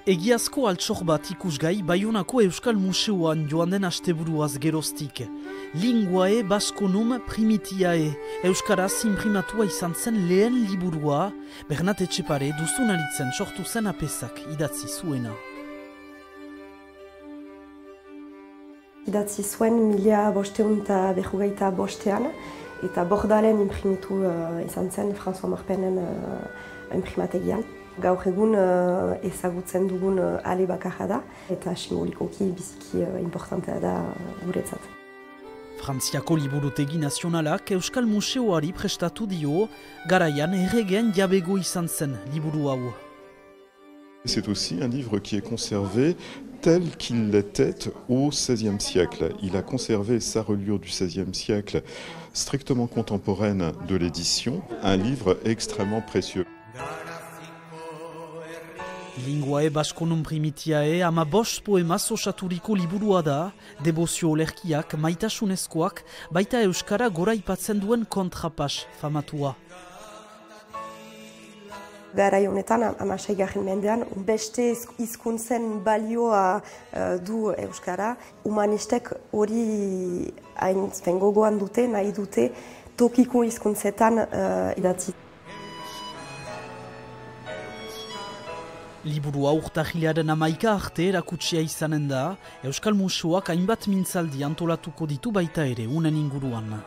Egiazko altxor bat ikusgai Baionako Euskal Museoan joan den asteburuaz geroztik. Linguae Basconum Primitiae, Euskaraz imprimatua izan zen lehen liburua, Bernat Etxepare duzunaritzen sortu zen apezak idatzi zuena. Idatzi zuen 1555 eta Bordalen imprimitu izan zen François Marpenen imprimategian. Gaur egun ezagutzen dugun ale bakarra da eta simbolikoki biziki importantea da guretzat. Frantziako Liburutegi Nazionalak Euskal Museoari prestatu dio, garaian erregen jabego izan zen liburu hau. C'est aussi un livre qui est conservé tel qu'il l'était au XVIe siècle. Il a conservé sa reliure du XVIe siècle strictement contemporaine de l'édition, un livre extrêmement précieux. Linguae Basconum Primitiae 15 poemaz osaturiko liburua da, debozio olerkiak, maitasunezkoak, baita euskara goraipatzen duen kontrapas famatua. Garai honetan, 16. mendean, beste hizkuntzen balioa du euskara. Humanistek hori hain gogoan dute, nahi dute, tokiko hizkuntzetan idatzi. Liburua urtarrilaren 11 arte erakutsia izanen da, Euskal Museoak hainbat mintzaldi antolatuko ditu baita ere unen inguruan.